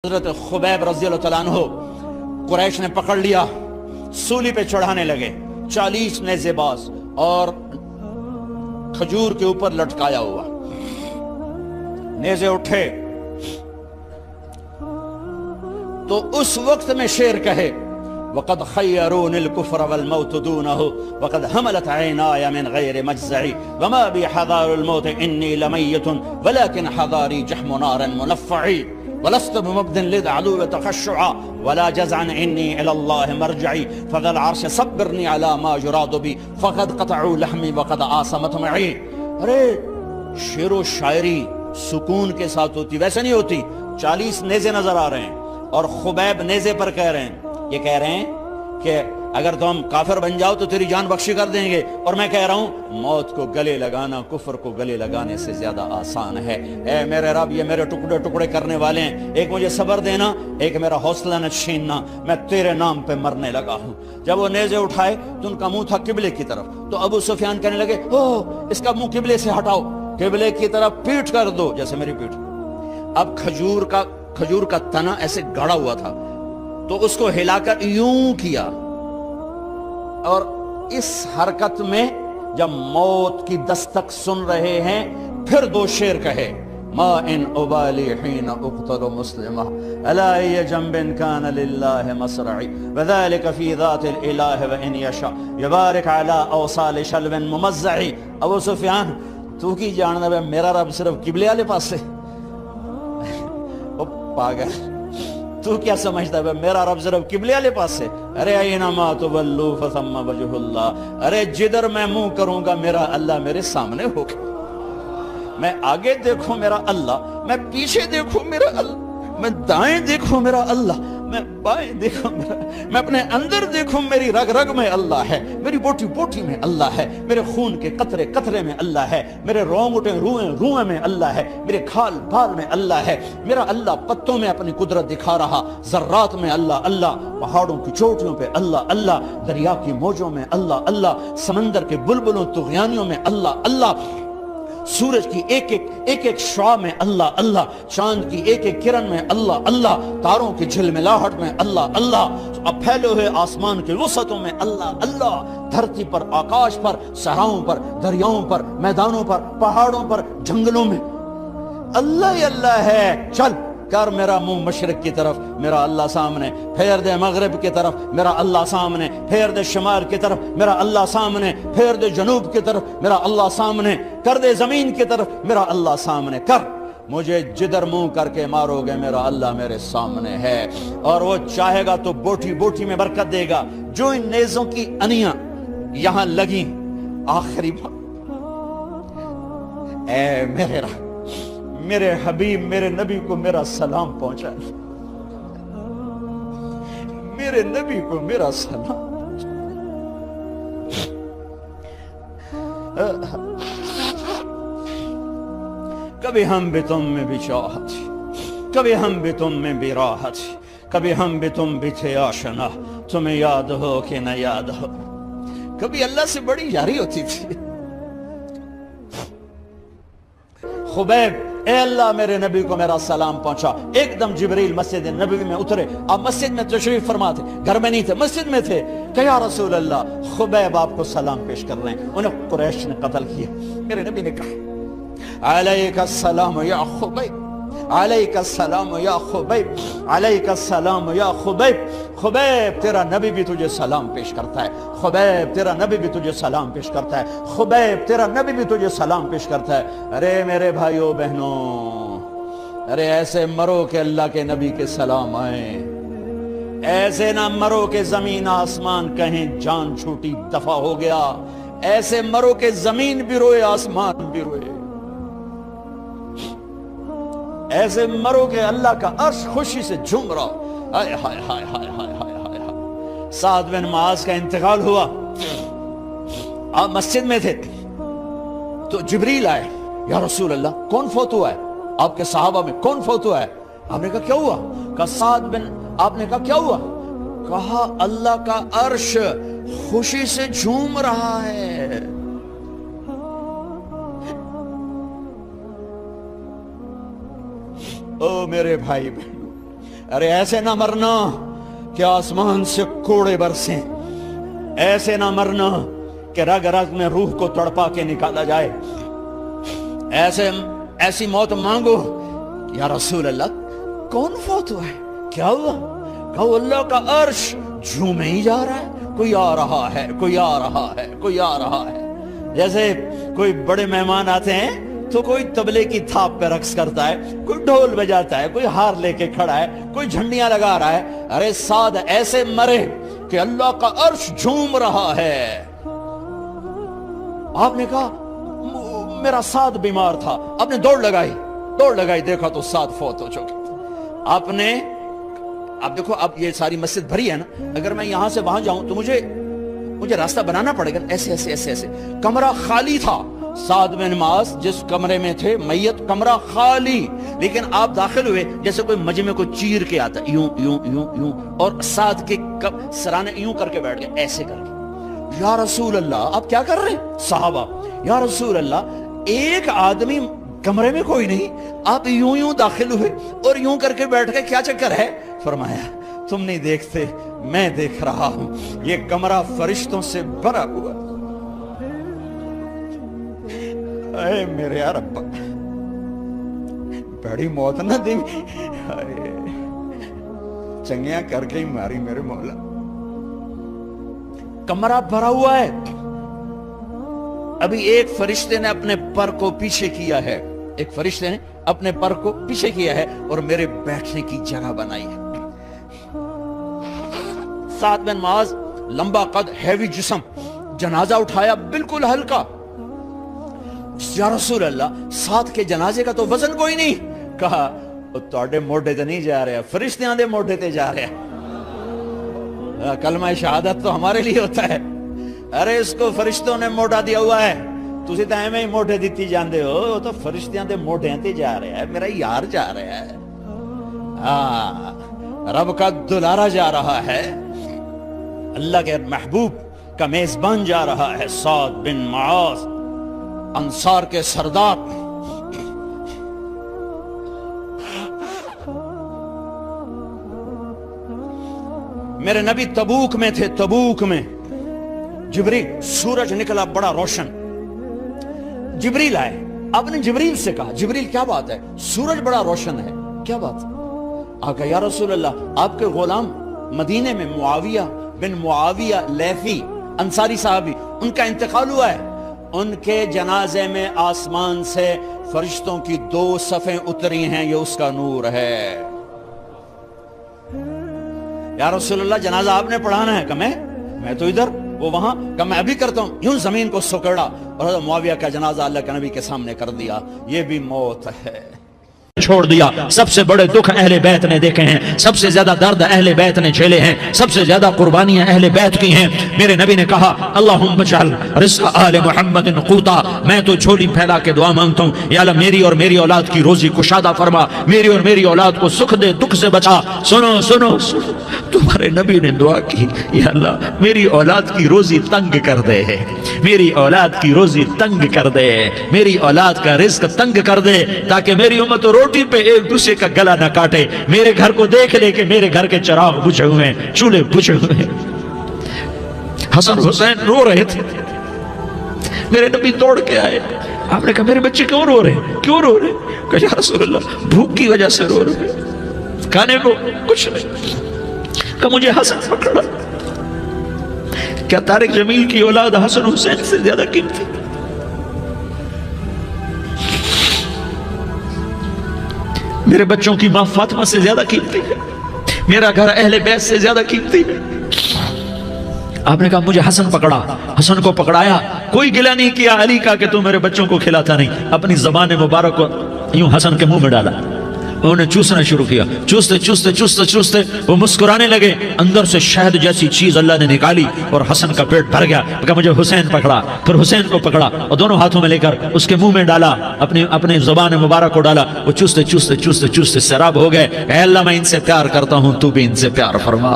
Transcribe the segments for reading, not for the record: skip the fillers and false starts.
حضرت خبیب رضی اللہ تعالیٰ عنہ قریش نے پکڑ لیا، سولی پہ چڑھانے لگے، 40 نیزے باز اور کھجور کے اوپر لٹکایا ہوا۔ نیزے اٹھے تو اس وقت میں شعر کہے وَقَدْ خَيَّرُونِ الْكُفْرَ وَالْمَوْتُ دُونَهُ وَقَدْ حَمَلَتْ عَيْنَايَ مِنْ غَيْرِ مَجْزَعِ وَمَا بِي حَذَارُ الْمَوْتِ إِنِّي لَمَيِّتٌ وَلَكِنْ حَذَارِي جَحْمُ نَارٍ مُنَفَّعِ وَلَسْتُ بِمُبْدٍ لِلْعَدُوِّ تَخَشُّعًا وَلَا جَزْعًا إِنِّي إِلَى اللَّهِ مَرْجِعِي فَذَا الْعَرْشِ صَبِّرْنِي عَلَى مَا يُرَادُ بِي فَقَدْ قَطَعُوا لَحْمِي وَقَدْ آسَمَتْ مَعِي۔ ارے شعر و شاعری سکون کے ساتھ ہوتی، ویسے نہیں ہوتی۔ 40 نیزے نظر آ رہے ہیں اور خبیب نیزے پر کہہ رہے ہیں، یہ کہہ رہے ہیں کہ اگر تم کافر بن جاؤ تو تیری جان بخشی کر دیں گے، اور میں کہہ رہا ہوں موت کو گلے لگانا کفر کو گلے لگانے سے زیادہ آسان ہے۔ اے میرے رب، یہ میرے ٹکڑے ٹکڑے کرنے والے ہیں، ایک مجھے صبر دینا، ایک میرا حوصلہ نہ چھیننا، میں تیرے نام پہ مرنے لگا ہوں۔ جب وہ نیزے اٹھائے تو ان کا منہ تھا قبلے کی طرف، تو ابو سفیان کہنے لگے اس کا منہ قبلے سے ہٹاؤ، قبلے کی طرف پیٹ کر دو، جیسے میری پیٹ۔ اب کھجور کا تنا ایسے گڑا ہوا تھا تو اس کو ہلا کر یوں کیا، اور اس حرکت میں جب موت کی دستک سن رہے ہیں پھر دو شعر کہے ما ان ابالی حین اقتل مسلمہ الا ای جنب کان للہ مصرعی وذالک فی ذات الالہ وان یشاء یبارک علی اوصال شلو ممزعی۔ ابو سفیان تو کی جاننا ہے میرا رب صرف قبلے والے پاس سے؟ پاگل، تو کیا سمجھتا ہے میرا رب صرف قبلے والے پاس سے؟ ارے اینما تولوا فثم وجہ اللہ، ارے جدھر میں منہ کروں گا میرا اللہ میرے سامنے ہوگا۔ میں آگے دیکھوں میرا اللہ، میں پیچھے دیکھوں میرا اللہ، میں دائیں دیکھوں میرا اللہ، میں بائیں دیکھوں میرا، میں اپنے اندر دیکھوں میری رگ رگ میں اللہ ہے، میری بوٹی بوٹی میں اللہ ہے، میرے خون کے قطرے قطرے میں اللہ ہے، میرے رونگٹے روئیں روئیں میں اللہ ہے، میرے کھال بال میں اللہ ہے، میرا اللہ پتوں میں اپنی قدرت دکھا رہا، ذرات میں اللہ اللہ، پہاڑوں کی چوٹیوں پہ اللہ اللہ، دریا کی موجوں میں اللہ اللہ، سمندر کے بلبلوں طغیانیوں میں اللہ اللہ، سورج کی ایک ایک شعاع میں اللہ اللہ، چاند کی ایک ایک کرن میں اللہ اللہ، تاروں کی جھلملاہٹ میں اللہ اللہ، اب پھیلے ہوئے آسمان کے وسعتوں میں اللہ اللہ، دھرتی پر آکاش پر صحراؤں پر دریاؤں پر میدانوں پر پہاڑوں پر جنگلوں میں اللہ ہی اللہ ہے۔ چل کر میرا منہ مشرق کی طرف، میرا اللہ سامنے، پھیر دے مغرب کی طرف، میرا اللہ سامنے، پھیر دے شمال کی طرف، میرا اللہ سامنے، پھیر دے جنوب کی طرف، میرا اللہ سامنے، کر دے زمین کی طرف، میرا اللہ سامنے کر، مجھے جدھر منہ کر کے مارو گے میرا اللہ میرے سامنے ہے، اور وہ چاہے گا تو بوٹی بوٹی میں برکت دے گا۔ جو ان نیزوں کی انیاں یہاں لگیں، آخری بات، اے میرے رب، میرے حبیب میرے نبی کو میرا سلام پہنچا، میرے نبی کو میرا سلام پہنچا۔ کبھی ہم بھی تم میں بھی چاہت، کبھی ہم بھی تم میں بھی راحت، کبھی ہم بھی تم بھی تھے آشنا، تمہیں یاد ہو کہ نہ یاد ہو۔ کبھی اللہ سے بڑی یاری ہوتی تھی۔ خبیب، اے اللہ میرے نبی کو میرا سلام پہنچا۔ ایک دم جبریل مسجد نبوی میں اترے، آپ مسجد میں تشریف فرما تھے، گھر میں نہیں تھے، مسجد میں تھے، کہ یا رسول اللہ خبیب آپ کو سلام پیش کر رہے ہیں، انہیں قریش نے قتل کیا۔ میرے نبی نے کہا علیک السلام یا خبیب، علیک السلام یا خبیب، علیک السلام یا خبیب۔ خبیب تیرا نبی بھی تجھے سلام پیش کرتا ہے، خبیب تیرا نبی بھی تجھے سلام پیش کرتا ہے، خبیب تیرا نبی بھی تجھے سلام پیش کرتا ہے۔ ارے میرے بھائیو بہنوں، ارے ایسے مرو کہ اللہ کے نبی کے سلام آئیں، ایسے نہ مرو کہ زمین آسمان کہیں جان چھوٹی دفع ہو گیا، ایسے مرو کہ زمین بھی روئے آسمان بھی روئے، ایسے مرو کہ اللہ کا عرش خوشی سے جھوم رہا۔ ہائے ہائے ہائے ہائے ہائے ہائے ہائے۔ سعد بن معاذ کا انتقال ہوا، آپ مسجد میں تھے تو جبریل آئے، یا رسول اللہ کون فوت ہوا ہے؟ آپ کے صحابہ میں کون فوت ہوا ہے؟ آپ نے کہا کیا ہوا؟ کہا سعد بن، آپ نے کہا کیا ہوا؟ کہا اللہ کا عرش خوشی سے جھوم رہا ہے۔ او میرے بھائی بہنوں، ارے ایسے نہ مرنا کہ آسمان سے کوڑے برسیں، ایسے نہ مرنا کہ رگ رگ میں روح کو تڑپا کے نکالا جائے، ایسی موت مانگو۔ یا رسول اللہ کون فوت ہوا ہے؟ کیا ہوا؟ کہو اللہ کا عرش جھومے ہی جا رہا ہے، کوئی آ رہا ہے، کوئی آ رہا ہے، کوئی آ رہا ہے۔ جیسے کوئی بڑے مہمان آتے ہیں تو کوئی طبلے کی تھاپ پہ رقص کرتا ہے، کوئی ڈھول بجاتا ہے، کوئی ہار لے کے کھڑا ہے، کوئی جھنڈیاں لگا رہا ہے۔ ارے سعد ایسے مرے کہ اللہ کا عرش جھوم رہا ہے۔ آپ نے کہا میرا سعد بیمار تھا، آپ نے دوڑ لگائی، دیکھا تو سعد فوت ہو چکے۔ آپ دیکھو اب یہ ساری مسجد بھری ہے نا، اگر میں یہاں سے وہاں جاؤں تو مجھے راستہ بنانا پڑے گا، ایسے۔ کمرہ خالی تھا، سعد بن معاذ جس کمرے میں تھے میت، کمرہ خالی، لیکن آپ داخل ہوئے جیسے کوئی مجمع کو چیر کے آتا، یوں، اور سعد کے سرانے یوں کر کے بیٹھ گئے، ایسے کر کے۔ یا رسول اللہ آپ کیا کر رہے ہیں؟ صحابہ یا رسول اللہ ایک آدمی کمرے میں کوئی نہیں، آپ یوں داخل ہوئے اور یوں کر کے بیٹھ گئے، کیا چکر ہے؟ فرمایا تم نہیں دیکھتے، میں دیکھ رہا ہوں، یہ کمرہ فرشتوں سے بھرا ہوا۔ اے میرے رب بڑی موت نہ دی، چنگیاں کر کے ہی ماری میرے مولا۔ کمرہ بھرا ہوا ہے، ابھی ایک فرشتے نے اپنے پر کو پیچھے کیا ہے، ایک فرشتے نے اپنے پر کو پیچھے کیا ہے اور میرے بیٹھنے کی جگہ بنائی ہے۔ سعد بن معاذ لمبا قد، ہیوی جسم، جنازہ اٹھایا بالکل ہلکا۔ یا رسول اللہ سعد کے جنازے کا تو وزن کوئی نہیں، کہا تواڈے موڈے تے نہیں جا رہا، فرشتیاں دے موڈے تے جا رہا۔ کلمہ شہادت تو ہمارے لیے ہوتا ہے، ارے اس کو فرشتوں نے موڈا دیا ہوا ہے، تسی تے ایویں ہی موڈے دتی جاندے ہو، وہ تو فرشتیاں دے موڈیاں تے جا رہا ہے، میرا یار جا رہا ہے، رب کا دلارا جا رہا ہے، اللہ کے محبوب کا میزبان جا رہا ہے، سعد بن معاذ انصار کے سردار۔ میرے نبی تبوک میں تھے، تبوک میں جبریل، سورج نکلا بڑا روشن، جبریل آئے، آپ نے جبریل سے کہا جبریل کیا بات ہے، سورج بڑا روشن ہے، کیا بات؟ آقا یا رسول اللہ آپ کے غلام مدینے میں معاویہ بن معاویہ لیثی انصاری صحابی، ان کا انتقال ہوا ہے، ان کے جنازے میں آسمان سے فرشتوں کی 2 صفیں اتری ہیں، یہ اس کا نور ہے۔ یا رسول اللہ جنازہ آپ نے پڑھانا ہے، کہ میں تو ادھر وہ وہاں، کہ میں ابھی کرتا ہوں، یوں زمین کو سکڑا اور حضرت معاویہ کا جنازہ اللہ کے نبی کے سامنے کر دیا، یہ بھی موت ہے۔ چھوڑ دیا۔ سب سے بڑے دکھ اہل بیت نے دیکھے ہیں، سب سے زیادہ درد اہل بیت نے جھیلے ہیں، سب سے زیادہ قربانیاں اہل بیت کی ہیں۔ میرے نبی نے کہا اللہم اجعل رزق آل محمد قوتا، میں تو جھولی پھیلا کے دعا مانگتا ہوں، یا اللہ میری اور میری اولاد کی روزی کشادہ فرما، میری اور میری اولاد کو سکھ دے، دکھ سے بچا۔ سنو سنو سنو، تمہارے نبی نے دعا کی، یا اللہ میری اولاد کی روزی تنگ کر دے، میری اولاد کی روزی تنگ کر دے، میری اولاد کا رزق تنگ کر دے، تاکہ میری امت روٹی پہ ایک دوسرے کا گلا نہ کاٹے، میرے گھر کو دیکھ لے کہ میرے گھر کے چراغ بجھے ہوئے ہیں، چولہے بجھے ہوئے ہیں۔ حسن حسین رو رہے تھے، میرے نبی دوڑ کے آئے، آپ نے کہا میرے بچے کیوں رو رہے ہیں، کیوں رو رہے ہیں؟ کہا یا رسول اللہ بھوک کی وجہ سے رو رہے ہیں، کھانے کو کچھ نہیں۔ کہا مجھے حسن پکڑا، کیا طارق جمیل کی اولاد حسن حسین سے زیادہ قیمتی؟ میرے بچوں کی ماں فاطمہ سے زیادہ قیمتی ہے، میرا گھر اہل بیت سے زیادہ قیمتی ہے۔ آپ نے کہا مجھے حسن پکڑا، حسن کو پکڑایا، کوئی گلہ نہیں کیا علی کا کہ تو میرے بچوں کو کھلاتا نہیں، اپنی زبان مبارک کو یوں حسن کے منہ میں ڈالا، انہوں نے چوسنا شروع کیا، چوستے چوستے چوستے چوستے وہ مسکرانے لگے، اندر سے شہد جیسی چیز اللہ نے نکالی اور حسن کا پیٹ بھر گیا۔ کہا مجھے حسین پکڑا، پھر حسین کو پکڑا اور دونوں ہاتھوں میں لے کر اس کے منہ میں ڈالا، اپنے زبان مبارک کو ڈالا، وہ چوستے چوستے چوستے چوستے سیراب ہو گئے۔ اے اللہ میں ان سے پیار کرتا ہوں، تو بھی ان سے پیار فرما،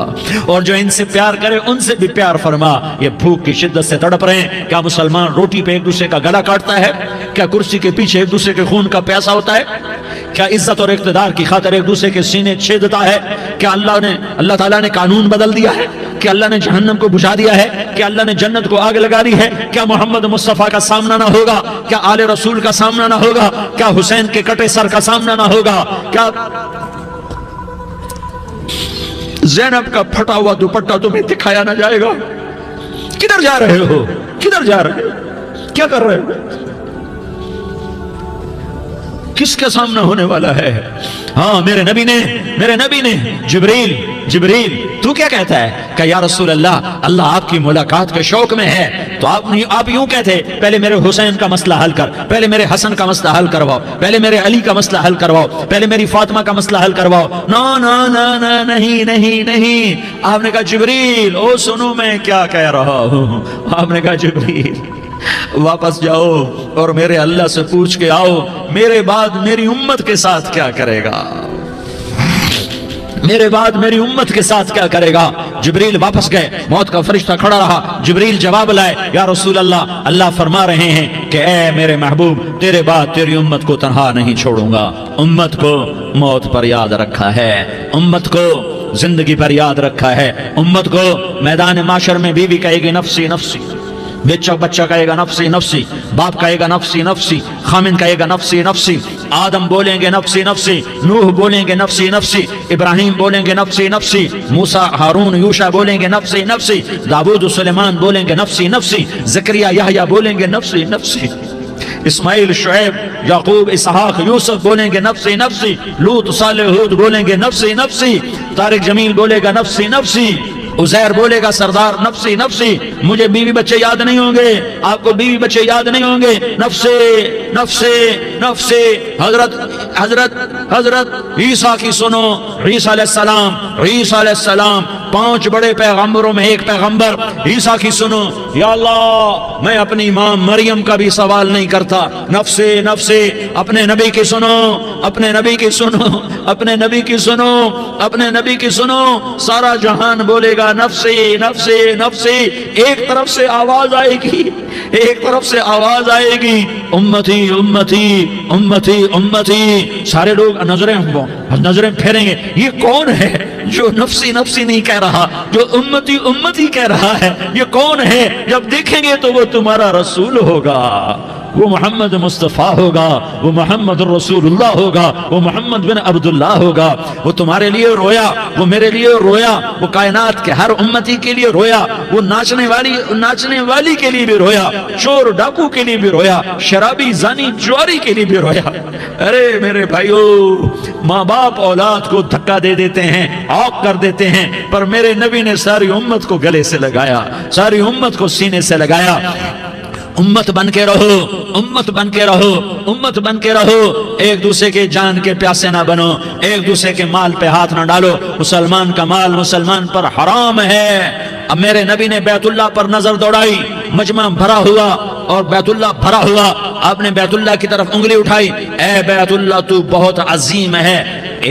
اور جو ان سے پیار کرے ان سے بھی پیار فرما۔ یہ بھوک کی شدت سے تڑپ رہے ہیں، کیا مسلمان روٹی پہ ایک دوسرے کا گلا کاٹتا ہے؟ کیا کرسی کے پیچھے ایک دوسرے کے خون کا پیاسا ہوتا ہے؟ کیا عزت اور اقتدار اقتدار کی خاطر ایک دوسرے کے سینے چھیدتا ہے؟ کیا اللہ تعالیٰ نے قانون بدل دیا ہے؟ کہ اللہ نے جہنم کو بجھا دیا ہے؟ کہ اللہ نے جنت کو آگ لگا دی ہے؟ کیا محمد مصطفیٰ کا سامنا نہ ہوگا؟ کیا آل رسول کا سامنا نہ ہوگا؟ کیا حسین کے کٹے سر کا سامنا نہ ہوگا؟ کیا زینب کا پھٹا ہوا دوپٹہ تمہیں دکھایا نہ جائے گا؟ کدھر جا رہے ہو؟ کدھر جا رہے ہو؟ کیا کر رہے ہو؟ کس کا سامنا ہونے والا ہے؟ ہاں میرے نبی نے جبریل تو کیا کہتا ہے کہ یا رسول اللہ آپ کی ملاقات کے شوق میں ہے، تو آپ یوں کہتے پہلے میرے حسین کا مسئلہ حل کر، پہلے میرے حسن کا مسئلہ حل کرواؤ، پہلے میرے علی کا مسئلہ حل کرواؤ، پہلے میری فاطمہ کا مسئلہ حل کرواؤ۔ نہیں، آپ نے کہا جبریل او سنو میں کیا کہہ رہا ہوں۔ آپ نے کہا جبریل واپس جاؤ اور میرے اللہ سے پوچھ کے آؤ میرے بعد میری امت کے ساتھ کیا کرے گا، میرے بعد میری امت کے ساتھ کیا کرے گا۔ جبریل واپس گئے، موت کا فرشتہ کھڑا رہا، جبریل جواب لائے، یا رسول اللہ فرما رہے ہیں کہ اے میرے محبوب تیرے بعد تیری امت کو تنہا نہیں چھوڑوں گا۔ امت کو موت پر یاد رکھا ہے، امت کو زندگی پر یاد رکھا ہے، امت کو میدان معاشر میں بیوی کہے گی نفسی نفسی، بچہ کہے گا نفسی نفسی، باپ کہے گا نفسی نفسی، خامن کہے گا نفسی نفسی، آدم بولیں گے نفسی نفسی، نوح بولیں گے نفسی نفسی، ابراہیم بولیں گے نفسی نفسی، موسیٰ ہارون یوشع بولیں گے نفسی نفسی، داؤد سلیمان بولیں گے نفسی نفسی، زکریا یحییٰ بولیں گے نفسی نفسی، اسماعیل شعیب یعقوب اسحاق یوسف بولیں گے نفسی نفسی، لوط صالح ہود بولیں گے نفسی نفسی، طارق جمیل بولے گا نفسی نفسی، عزیر بولے گا سردار نفسی نفسی، مجھے بیوی بچے یاد نہیں ہوں گے، آپ کو بیوی بچے یاد نہیں ہوں گے، نفسی نفسی نفسی۔ حضرت عیسیٰ کی سنو، عیسیٰ علیہ السلام 5 بڑے پیغمبروں میں ایک پیغمبر، عیسیٰ کی سنو، یا اللہ میں اپنی ماں مریم کا بھی سوال نہیں کرتا، نفسی نفسی۔ اپنے نبی کی سنو، اپنے نبی کی سنو، اپنے نبی کی سنو، اپنے نبی کی سنو، سارا جہان بولے گا نفسی نفسی نفسی۔ ایک طرف سے آواز آئے گی، ایک طرف سے آواز آئے گی، امتی امتی امتی امتی۔ سارے لوگ نظریں پھیریں گے، یہ کون ہے جو نفسی نفسی نہیں کہہ رہا، جو امتی امتی کہہ رہا ہے؟ یہ کون ہے؟ جب دیکھیں گے تو وہ تمہارا رسول ہوگا، وہ محمد مصطفیٰ ہوگا، وہ محمد رسول اللہ ہوگا، وہ محمد بن عبداللہ ہوگا۔ وہ تمہارے لیے رویا، وہ میرے لیے رویا، وہ کائنات کے ہر امتی کے لیے رویا، وہ ناچنے والی کے لیے بھی رویا، چور ڈاکو کے لیے بھی رویا، شرابی زانی جواری کے لیے بھی رویا۔ ارے میرے بھائیو، ماں باپ اولاد کو دھکا دے دیتے ہیں، عاق کر دیتے ہیں، پر میرے نبی نے ساری امت کو گلے سے لگایا، ساری امت کو سینے سے لگایا۔ امت بن کے رہو، امت بن کے رہو، امت بن کے رہو، ایک دوسرے کے جان کے پیاسے نہ بنو، ایک دوسرے کے مال پہ ہاتھ نہ ڈالو۔ مسلمان کا مال مسلمان پر حرام ہے۔ اب میرے نبی نے بیت اللہ پر نظر دوڑائی، مجمع بھرا ہوا اور بیت اللہ بھرا ہوا، آپ نے بیت اللہ کی طرف انگلی اٹھائی، اے بیت اللہ تو بہت عظیم ہے،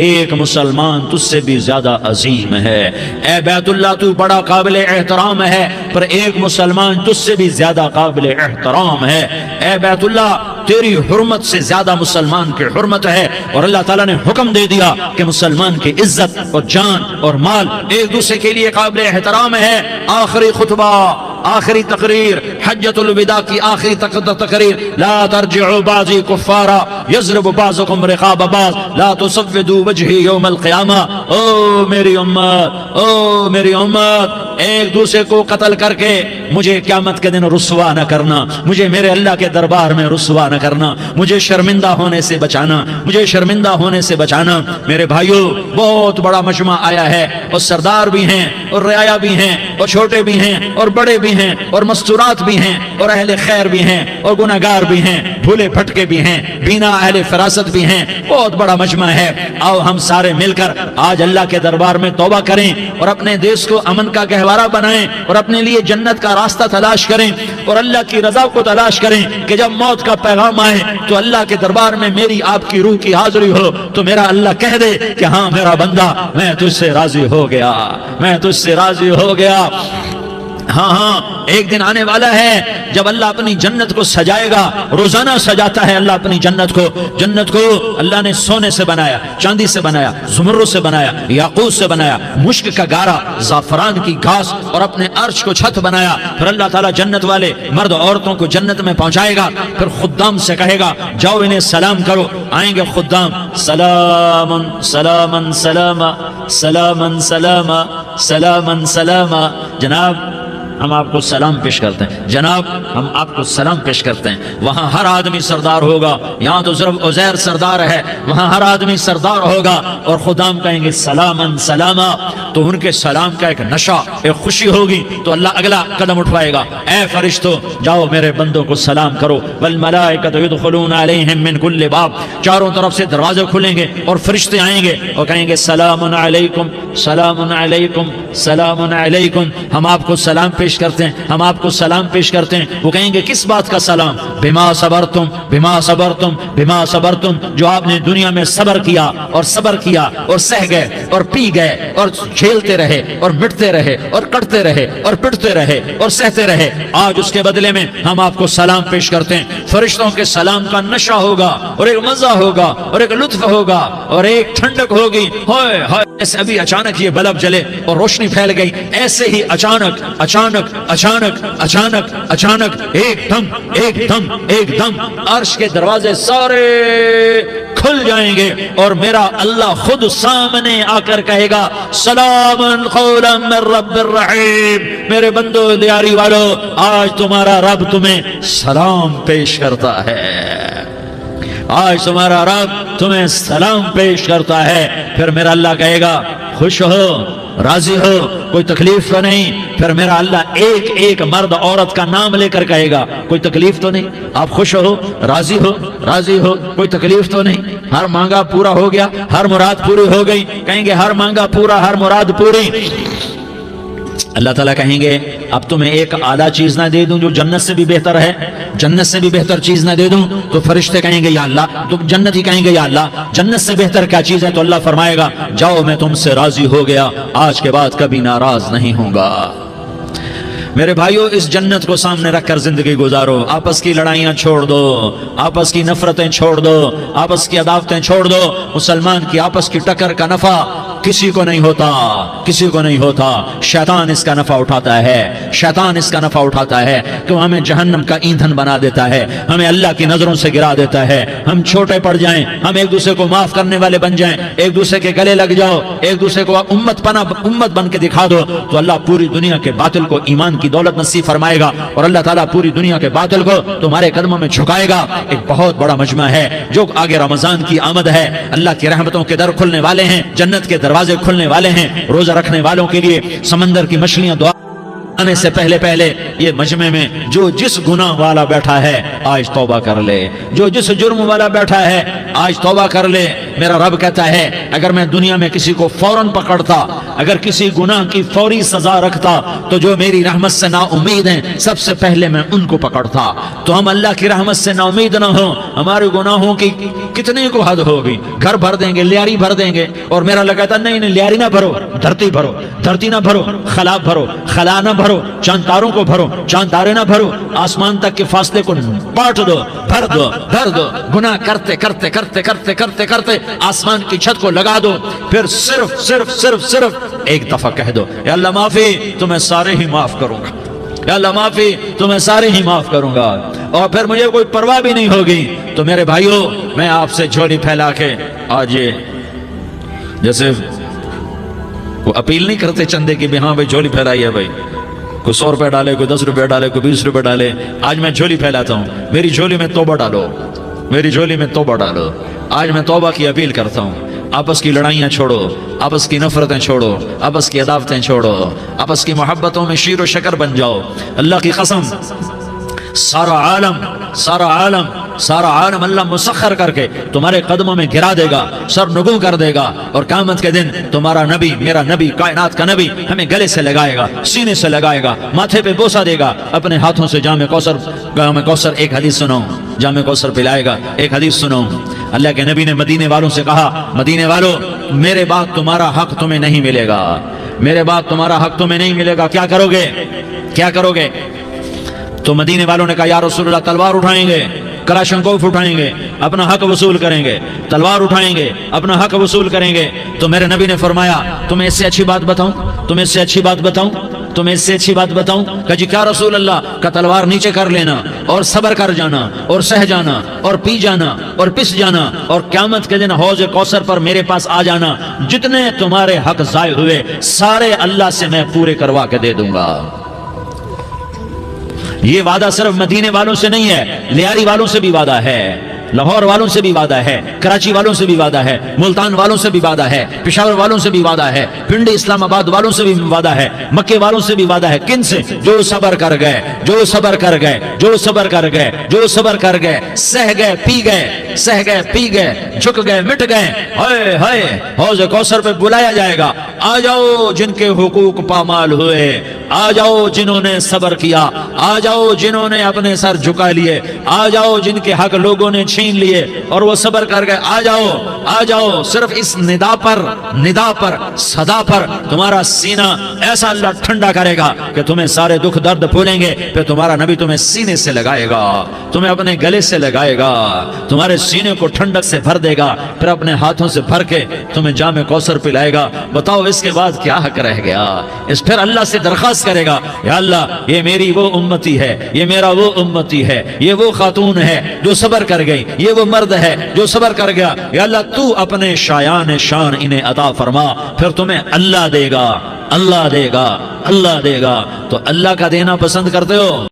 ایک مسلمان تجھ سے بھی زیادہ عظیم ہے، اے بیت اللہ تو بڑا قابل احترام ہے، پر ایک مسلمان تجھ سے بھی زیادہ قابل احترام ہے، اے بیت اللہ تیری حرمت سے زیادہ مسلمان کی حرمت ہے۔ اور اللہ تعالیٰ نے حکم دے دیا کہ مسلمان کی عزت اور جان اور مال ایک دوسرے کے لیے قابل احترام ہے۔ آخری خطبہ، آخری تقریر، حجۃ الوداع کی آخری تقریر، لا ترجعوا بعضی کفارا یضرب بعضکم رقاب بعض لا تسودوا وجہی یوم القیامہ۔ او میری امت، او میری امت، ایک دوسرے کو قتل کر کے مجھے قیامت کے دن رسوا نہ کرنا، مجھے میرے اللہ کے دربار میں رسوا نہ کرنا، مجھے شرمندہ ہونے سے بچانا، مجھے شرمندہ ہونے سے بچانا۔ میرے بھائیو، بہت بڑا مجمع آیا ہے، اور سردار بھی ہیں اور رعایا بھی ہیں اور چھوٹے بھی ہیں اور بڑے بھی ہیں اور مستورات بھی ہیں اور اہل خیر بھی ہیں اور گناہگار بھی ہیں، بھولے بھٹکے بھی ہیں، بینا اہل فراست بھی ہیں، بہت بڑا مجمع ہے۔ آؤ ہم سارے مل کر آج اللہ کے دربار میں توبہ کریں اور اپنے دیش کو امن کا گہوارہ بنائیں اور اپنے لیے جنت کا راستہ تلاش کریں اور اللہ کی رضا کو تلاش کریں کہ جب موت کا پیغام آئے تو اللہ کے دربار میں میری آپ کی روح کی حاضری ہو تو میرا اللہ کہہ دے کہ ہاں میرا بندہ، میں تجھ سے راضی ہو گیا، میں تجھ سے راضی ہو گیا۔ ہاں ہاں ایک دن آنے والا ہے جب اللہ اپنی جنت کو سجائے گا. روزانہ سجاتا ہے اللہ اپنی جنت کو اللہ نے سونے سے بنایا, چاندی سے بنایا, زمرد سے بنایا, یاقوت سے بنایا, مشک کا گارا, زعفران کی گھاس اور اپنے عرش کو چھت بنایا. پھر اللہ تعالیٰ جنت والے مرد عورتوں کو جنت میں پہنچائے گا. پھر خدام سے کہے گا جاؤ انہیں سلام کرو. آئیں گے خدام, سلامن سلامن سلاما سلامن سلاما سلامن سلاما. جناب ہم آپ کو سلام پیش کرتے ہیں, جناب ہم آپ کو سلام پیش کرتے ہیں. وہاں ہر آدمی سردار ہوگا. یہاں تو صرف عزیر سردار ہے, وہاں ہر آدمی سردار ہوگا. اور خدام کہیں گے سلامن سلاما, تو ان کے سلام کا ایک نشہ, ایک خوشی ہوگی. تو اللہ اگلا قدم اٹھوائے گا, اے فرشتوں جاؤ میرے بندوں کو سلام کرو. والملائکۃ یدخلون علیہم من کل باب, چاروں طرف سے دروازے کھلیں گے اور فرشتے آئیں گے اور کہیں گے سلام علیکم سلام علیکم سلام علیکم. ہم آپ کو سلام پیش کرتے ہیں, ہم آپ کو سلام پیش کرتے ہیں. وہ کہیں گے کس بات کا سلام؟ بما صبرتم بما صبرتم بما صبرتم, جو آپ نے دنیا میں صبر کیا اور صبر کیا اور سہ گئے اور پی گئے اور جھیلتے رہے اور مٹتے رہے اور کٹتے رہے اور پٹتے رہے اور سہتے رہے, آج اس کے بدلے میں ہم آپ کو سلام پیش کرتے ہیں. فرشتوں کے سلام کا نشہ ہوگا اور ایک مزہ ہوگا اور ایک لطف ہوگا اور ایک ٹھنڈک ہوگی. ہائے ہائے, ایسے ابھی اچانک یہ بلب جلے اور روشنی پھیل گئی, ایسے ہی اچانک اچانک اچانک اچانک اچانک ایک دم عرش کے دروازے سارے کھل جائیں گے اور میرا اللہ خود سامنے آ کر کہے گا سلام قولا من رب الرحیم. میرے بندو دیاری والو, آج تمہارا رب تمہیں سلام پیش کرتا ہے, آج تمہارا رب تمہیں سلام پیش کرتا ہے. پھر میرا اللہ کہے گا خوش ہو, راضی ہو, کوئی تکلیف تو نہیں. پھر میرا اللہ ایک ایک مرد عورت کا نام لے کر کہے گا کوئی تکلیف تو نہیں, آپ خوش ہو, راضی ہو, راضی ہو, کوئی تکلیف تو نہیں, ہر مانگا پورا ہو گیا, ہر مراد پوری ہو گئی. کہیں گے ہر مانگا پورا, ہر مراد پوری. اللہ تعالیٰ کہیں گے اب تمہیں ایک اعلیٰ چیز نہ دے دوں جو جنت سے بھی بہتر ہے, جنت سے بھی بہتر چیز نہ دے دوں؟ تو فرشتے کہیں گے یا اللہ, تو جنت ہی کہیں گے یا اللہ جنت سے بہتر کیا چیز ہے؟ تو اللہ فرمائے گا جاؤ میں تم سے راضی ہو گیا, آج کے بعد کبھی ناراض نہیں ہوں گا. میرے بھائیوں, اس جنت کو سامنے رکھ کر زندگی گزارو. آپس کی لڑائیاں چھوڑ دو, آپس کی نفرتیں چھوڑ دو, آپس کی عداوتیں چھوڑ دو. مسلمان کی آپس کی ٹکر کا نفع کسی کو نہیں ہوتا, کسی کو نہیں ہوتا. شیطان اس کا نفع اٹھاتا ہے, شیطان اس کا نفع اٹھاتا ہے کہ ہمیں جہنم کا ایندھن بنا دیتا ہے, ہمیں اللہ کی نظروں سے گرا دیتا ہے. ہم چھوٹے پڑ جائیں, ہم ایک دوسرے کو معاف کرنے والے بن جائیں, ایک دوسرے کے گلے لگ جاؤ, ایک دوسرے کو امت بن کے دکھا دو, تو اللہ پوری دنیا کے باطل کو ایمان کی دولت نصیب فرمائے گا اور اللہ تعالیٰ پوری دنیا کے باطل کو تمہارے قدموں میں جھکائے گا. ایک بہت بڑا مجمع ہے جو آگے رمضان کی آمد ہے, اللہ کی رحمتوں کے در کھلنے والے ہیں, جنت کے دروازے کھلنے والے ہیں. روزہ رکھنے والوں کے لیے سمندر کی مچھلیاں دعا آنے سے پہلے یہ مجمع میں جو جس گناہ والا بیٹھا ہے آج توبہ کر لے, جو جس جرم والا بیٹھا ہے آج توبہ کر لے. میرا رب کہتا ہے اگر میں دنیا میں کسی کو فوراً پکڑتا, اگر کسی گناہ کی فوری سزا رکھتا, تو جو میری رحمت سے نا امید ہیں سب سے پہلے میں ان کو پکڑتا. تو ہم اللہ کی رحمت سے نا امید نہ ہوں, ہمارے گناہوں کی کتنے کو حد ہوگی, گھر بھر دیں گے, لیاری بھر دیں گے. اور میرا اللہ کہتا نہیں لیاری نہ بھرو, دھرتی بھرو, دھرتی نہ بھرو, خلا بھرو, خلا نہ بھرو, چاند تاروں کو بھرو, چاند تارے نہ بھرو, آسمان تک کے فاصلے کو بانٹ دو, بھر دو, بھر دو. گناہ کرتے کرتے کرتے کرتے کرتے کرتے آسمان کی چھت کو لگا دو. پھر صرف صرف صرف صرف ایک دفعہ کہہ دو یا اللہ معافی, تو میں سارے ہی معاف کروں گا, یا اللہ معافی, تو میں سارے ہی معاف کروں گا. اور پھر مجھے کوئی پرواہ بھی نہیں ہوگی. تو میرے بھائیوں, میں آپ سے جھولی پھیلا کے آج یہ جیسے وہ اپیل نہیں کرتے چندے کی بھی ہاں بھائی جھولی پھیلائی ہے, بھائی کوئی 100 روپے ڈالے, کوئی 10 روپے ڈالے, کوئی 20 روپے ڈالے. آج میں جھولی پھیلاتا ہوں, میری جھولی میں توبہ ڈالو, میری جھولی میں توبہ ڈالو. آج میں توبہ کی اپیل کرتا ہوں. آپس کی لڑائیاں چھوڑو, آپس کی نفرتیں چھوڑو, آپس کی عداوتیں چھوڑو, آپس کی محبتوں میں شیر و شکر بن جاؤ. اللہ کی قسم سارا عالم اللہ مسخر کر کے تمہارے قدموں میں گرا دے گا, سر نگوں کر دے گا. اور قیامت کے دن تمہارا نبی, میرا نبی, کائنات کا نبی ہمیں گلے سے لگائے گا, سینے سے لگائے گا, ماتھے پہ بوسہ دے گا, اپنے ہاتھوں سے جام کوثر ایک حدیث سنو, جام کوثر پلائے گا. ایک حدیث سنو, اللہ کے نبی نے مدینے والوں سے کہا مدینے والوں میرے بعد تمہارا حق تمہیں نہیں ملے گا, میرے بعد تمہارا حق تمہیں نہیں ملے گا. کیا کرو گے؟ کیا کرو گے؟ تو مدینے والوں نے کہا یا رسول اللہ تلوار اٹھائیں گے، کلاشنکوف اٹھائیں گے، اپنا حق وصول کریں گے، تلوار اٹھائیں گے، اپنا حق وصول کریں گے۔ تو میرے نبی نے فرمایا تمہیں اس سے اچھی بات بتاؤں، تمہیں اس سے اچھی بات بتاؤں، تمہیں اس سے اچھی بات بتاؤں؟ کہ جی کیا رسول اللہ؟ کا تلوار نیچے کر لینا اور صبر کر جانا اور سہ جانا اور پی جانا اور پس جانا اور قیامت کے دن حوض کوثر پر میرے پاس آ جانا، جتنے تمہارے حق ضائع ہوئے سارے اللہ سے میں پورے کروا کے دے دوں گا۔ یہ وعدہ صرف مدینے والوں سے نہیں ہے، لیاری والوں سے بھی وعدہ ہے، لاہور والوں سے بھی وعدہ ہے، کراچی والوں سے بھی وعدہ ہے، ملتان والوں سے بھی وعدہ ہے، پشاور والوں سے بھی وعدہ ہے، پنڈی اسلام آباد والوں سے بھی وعدہ ہے، مکے والوں سے بھی وعدہ ہے۔ کن سے؟ جو صبر کر گئے، جو صبر کر گئے، جو صبر کر گئے، جو صبر کر گئے، سہ گئے، پی گئے، سہ گئے، پی گئے، جھک گئے، مٹ گئے، ہائے ہائے حوض کوثر پہ بلایا جائے گا، آ جاؤ جن کے حقوق پامال ہوئے، آ جاؤ جنہوں نے صبر کیا، آ جاؤ جنہوں نے اپنے سر جھکا لیے، آ جاؤ جن کے حق لوگوں نے چھین لیے اور وہ صبر کر گئے، آ جاؤ آ جاؤ۔ صرف اس ندا پر صدا پر تمہارا سینہ ایسا اللہ ٹھنڈا کرے گا کہ تمہیں سارے دکھ درد بھولیں گے، پھر تمہارا نبی تمہیں سینے سے لگائے گا، تمہیں اپنے گلے سے لگائے گا، تمہارے سینے کو ٹھنڈک سے بھر دے گا، پھر اپنے ہاتھوں سے بھر کے تمہیں جام کوثر پلائے گا۔ بتاؤ اس کے بعد کیا حق رہ گیا؟ اس پھر اللہ سے درخواست کرے گا یا اللہ یہ میری وہ امتی ہے، یہ میرا وہ امتی ہے، یہ وہ خاتون ہے جو صبر کر گئی، یہ وہ مرد ہے جو صبر کر گیا، یا اللہ تو اپنے شایان شان انہیں عطا فرما، پھر تمہیں اللہ دے گا، اللہ دے گا، اللہ دے گا۔ تو اللہ کا دینا پسند کرتے ہو؟